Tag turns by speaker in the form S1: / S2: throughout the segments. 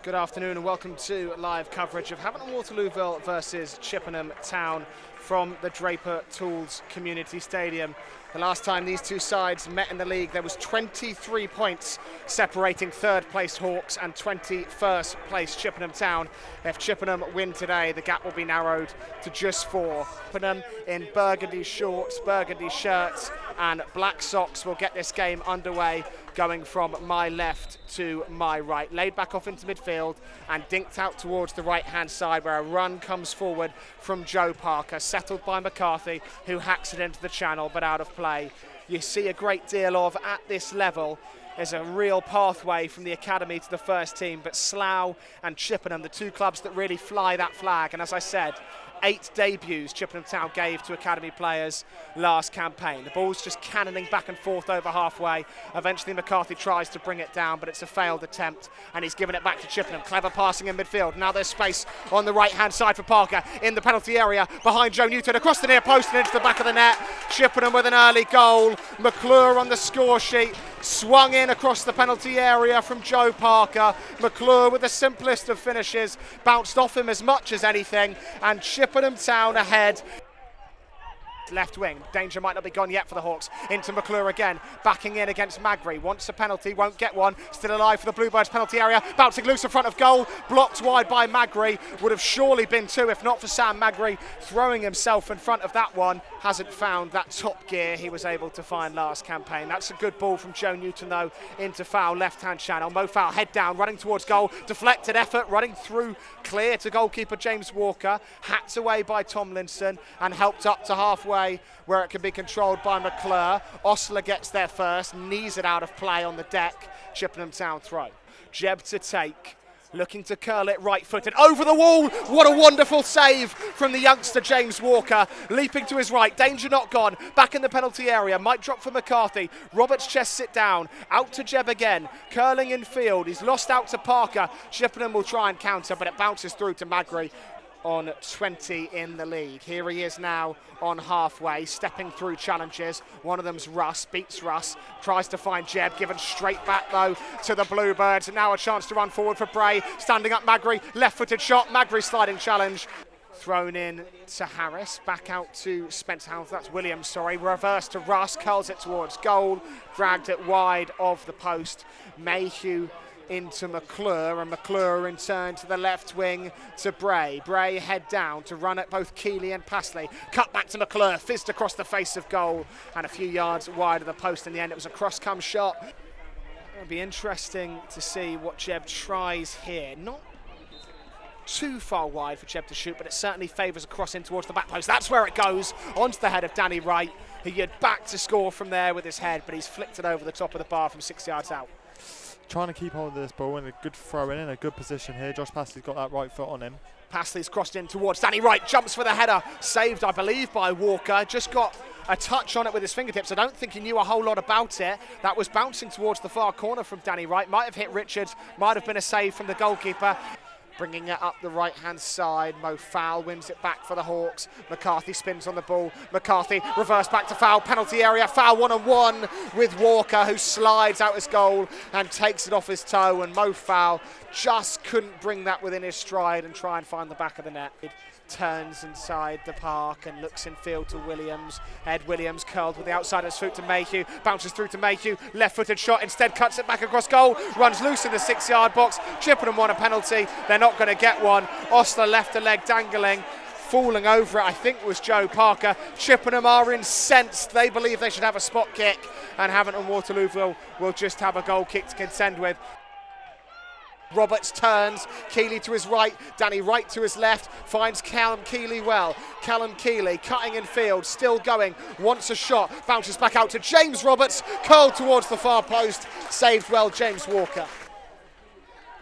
S1: Good afternoon and welcome to live coverage of Havant and Waterlooville versus Chippenham Town from the Draper Tools Community Stadium. The last time these two sides met in the league, there was 23 points separating third place Hawks and 21st place Chippenham Town. If Chippenham win today, the gap will be narrowed to just 4. Chippenham in burgundy shorts, burgundy shirts and black socks will get this game underway, going from my left to my right. Laid back off into midfield and dinked out towards the right-hand side where a run comes forward from Joe Parker, settled by McCarthy, who hacks it into the channel but out of play. You see a great deal of, at this level, there's a real pathway from the academy to the first team, but Slough and Chippenham, the two clubs that really fly that flag, and as I said, 8 debuts Chippenham Town gave to academy players last campaign. The ball's just cannoning back and forth over halfway. Eventually McCarthy tries to bring it down, but it's a failed attempt, and he's given it back to Chippenham. Clever passing in midfield. Now there's space on the right-hand side for Parker in the penalty area behind Joe Newton, across the near post and into the back of the net. Chippenham with an early goal. McClure on the score sheet. Swung in across the penalty area from Joe Parker. McClure with the simplest of finishes, bounced off him as much as anything, and Chippenham Town ahead. Left wing, danger might not be gone yet for the Hawks. Into McClure again, backing in against Magri. Wants a penalty, won't get one. Still alive for the Bluebirds penalty area. Bouncing loose in front of goal, blocked wide by Magri. Would have surely been 2 if not for Sam Magri throwing himself in front of that one. Hasn't found that top gear he was able to find last campaign. That's a good ball from Joe Newton though, into foul, left-hand channel. Mo Foul head down, running towards goal. Deflected effort, running through clear to goalkeeper James Walker. Hacked away by Tomlinson and helped up to halfway where it can be controlled by McClure. Osler gets there first, knees it out of play on the deck. Chippenham Town throw. Jeb to take. Looking to curl it right-footed over the wall. What a wonderful save from the youngster James Walker. Leaping to his right, danger not gone. Back in the penalty area, might drop for McCarthy. Roberts' chest sit down, out to Jeb again. Curling in field, he's lost out to Parker. Chippenham will try and counter, but it bounces through to Magri on 20 in the lead. Here he is now on halfway, stepping through challenges. One of them's Russ, beats Russ, tries to find Jeb, given straight back though to the Bluebirds. And now a chance to run forward for Bray, standing up Magri, left-footed shot, Magri sliding challenge. Thrown in to Harris, back out to Spencer, that's Williams, sorry. Reverse to Russ, curls it towards goal, dragged it wide of the post. Mayhew into McClure, and McClure in turn to the left wing to Bray. Bray head down to run at both Keeley and Passley. Cut back to McClure, fizzed across the face of goal and a few yards wide of the post. In the end, it was a cross-come shot. It'll be interesting to see what Jeb tries here. Not too far wide for Jeb to shoot, but it certainly favours a cross in towards the back post. That's where it goes, onto the head of Danny Wright, who had back to score from there with his head, but he's flicked it over the top of the bar from 6 yards out.
S2: Trying to keep hold of this ball and a good throw in a good position here. Josh Passley's got that right foot on him.
S1: Passley's crossed in towards Danny Wright, jumps for the header, saved I believe by Walker, just got a touch on it with his fingertips. I don't think he knew a whole lot about it. That was bouncing towards the far corner from Danny Wright, might have hit Richards, might have been a save from the goalkeeper. Bringing it up the right-hand side, Mo Foul wins it back for the Hawks. McCarthy spins on the ball. McCarthy reverse back to Foul, penalty area. Foul 1-on-1 with Walker, who slides out his goal and takes it off his toe. And Mo Foul just couldn't bring that within his stride and try and find the back of the net. It turns inside the park and looks in field to Williams. Ed Williams curled with the outside of his foot to Mayhew, bounces through to Mayhew, left-footed shot, instead cuts it back across goal, runs loose in the 6-yard box. Chippenham want a penalty, they're not going to get one. Osler left a leg dangling, falling over it, I think was Joe Parker. Chippenham are incensed, they believe they should have a spot kick, and Havant and Waterlooville will just have a goal kick to contend with. Roberts turns, Keeley to his right, Danny Wright to his left, finds Callum Keeley well. Callum Keeley cutting in field, still going, wants a shot, bounces back out to James Roberts, curled towards the far post, saved well James Walker.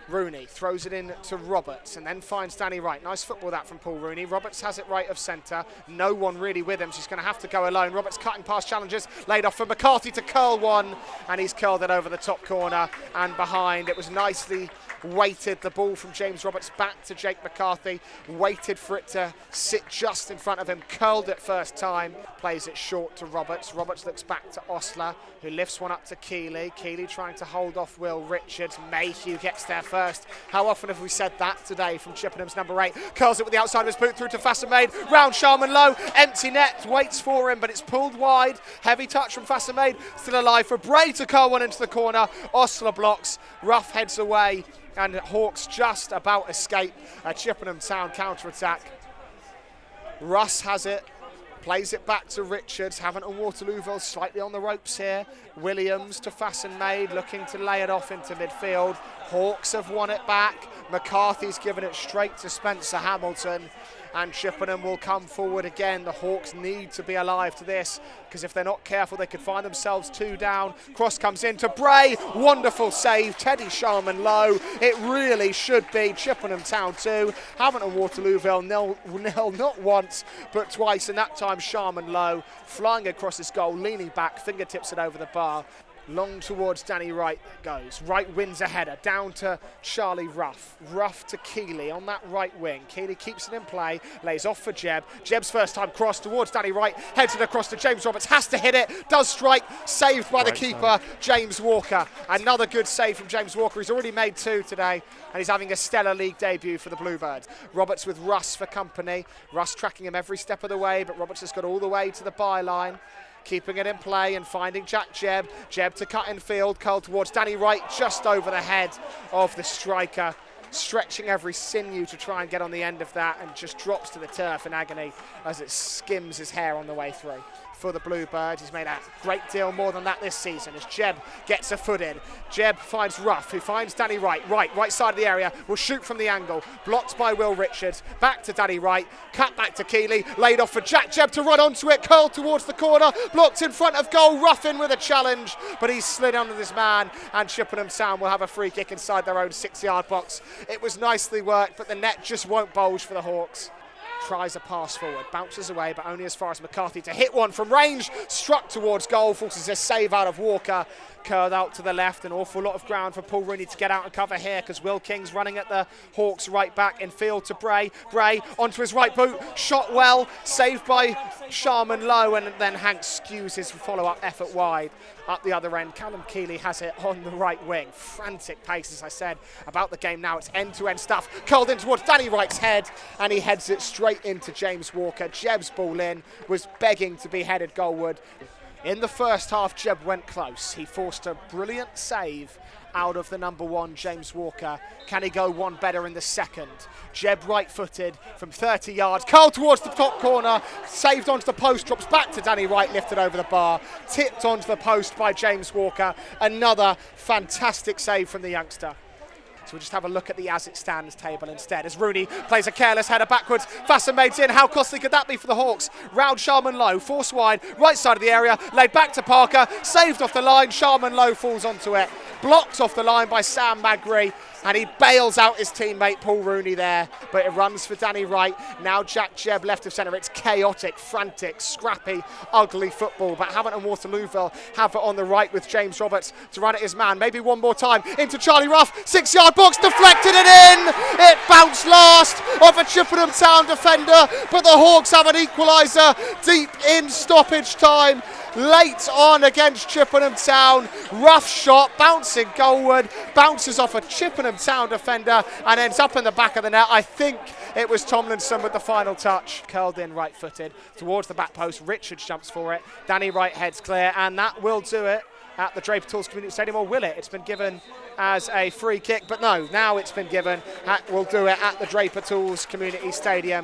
S1: Rooney throws it in to Roberts and then finds Danny Wright. Nice football that from Paul Rooney. Roberts has it right of centre. No one really with him, so he's going to have to go alone. Roberts cutting past challenges, laid off for McCarthy to curl one, and he's curled it over the top corner and behind. It was nicely waited the ball from James Roberts back to Jake McCarthy, waited for it to sit just in front of him, curled it first time, plays it short to Roberts. Roberts looks back to Osler, who lifts one up to Keeley. Keeley trying to hold off Will Richards. Mayhew gets there first. How often have we said that today from Chippenham's number 8? Curls it with the outside of his boot through to Fasamaid. Round Sharman Low, empty net, waits for him, but it's pulled wide. Heavy touch from Fasamaid, still alive for Bray to curl one into the corner. Osler blocks, Ruff heads away, and Hawks just about escape a Chippenham Town counter-attack. Russ has it, plays it back to Richards. Havant and Waterlooville slightly on the ropes here. Williams to Fasamaid, looking to lay it off into midfield. Hawks have won it back. McCarthy's given it straight to Spencer Hamilton, and Chippenham will come forward again. The Hawks need to be alive to this, because if they're not careful, they could find themselves 2 down. Cross comes in to Bray. Wonderful save, Teddy Sharman Low. It really should be Chippenham Town 2. Havant and Waterlooville nil, not once, but twice, and that time Sharman Low flying across his goal, leaning back, fingertips it over the bar. Long towards Danny Wright it goes. Wright wins a header, down to Charlie Ruff. Ruff to Keeley on that right wing. Keeley keeps it in play, lays off for Jeb. Jeb's first time cross towards Danny Wright, heads it across to James Roberts, has to hit it, does strike, saved by the keeper, James Walker. Another good save from James Walker. He's already made 2 today, and he's having a stellar league debut for the Bluebirds. Roberts with Russ for company. Russ tracking him every step of the way, but Roberts has got all the way to the byline. Keeping it in play and finding Jack Jebb. Jebb to cut in field, curl towards Danny Wright, just over the head of the striker, stretching every sinew to try and get on the end of that, and just drops to the turf in agony as it skims his hair on the way through. For the Bluebirds, he's made a great deal more than that this season as Jebb gets a foot in. Jebb finds Ruff, who finds Danny Wright. Right side of the area, will shoot from the angle. Blocked by Will Richards. Back to Danny Wright. Cut back to Keeley. Laid off for Jack Jebb to run onto it. Curled towards the corner. Blocked in front of goal. Ruff in with a challenge, but he's slid under this man, and Chippenham Town will have a free kick inside their own 6-yard box. It was nicely worked, but the net just won't bulge for the Hawks. Tries a pass forward, bounces away, but only as far as McCarthy to hit one from range, struck towards goal, forces a save out of Walker, curled out to the left. An awful lot of ground for Paul Rooney to get out and cover here, because Will King's running at the Hawks right back in field to Bray. Bray onto his right boot, shot well, saved by Sharman Low, and then Hanks skews his follow-up effort wide. Up the other end, Callum Keeley has it on the right wing. Frantic pace, as I said about the game now. It's end-to-end stuff. Curled in towards Danny Wright's head, and he heads it straight into James Walker. Jebb's ball in, was begging to be headed goalward. In the first half, Jebb went close. He forced a brilliant save out of the number 1, James Walker. Can he go one better in the second? Jebb right-footed from 30 yards, curled towards the top corner, saved onto the post, drops back to Danny Wright, lifted over the bar, tipped onto the post by James Walker. Another fantastic save from the youngster. So we'll just have a look at the as it stands table instead, as Rooney plays a careless header backwards. Fasamaid's in. How costly could that be for the Hawks? Round Sharman Low, force wide, right side of the area, laid back to Parker, saved off the line. Sharman Low falls onto it, blocked off the line by Sam Magri, and he bails out his teammate Paul Rooney there, but it runs for Danny Wright. Now Jack Jebb left of centre. It's chaotic, frantic, scrappy, ugly football, but Havant and Waterlooville have it on the right with James Roberts to run at his man. Maybe one more time into Charlie Ruff, 6-yard box, deflected it in. It bounced last off a Chippenham Town defender, but the Hawks have an equaliser deep in stoppage time. Late on against Chippenham Town. Rough shot, bouncing goalward, bounces off a Chippenham Town defender and ends up in the back of the net. I think it was Tomlinson with the final touch. Curled in right-footed towards the back post. Richards jumps for it. Danny Wright heads clear, and that will do it at the Draper Tools Community Stadium. Or will it? It's been given as a free kick, but no, now it's been given. That will do it at the Draper Tools Community Stadium.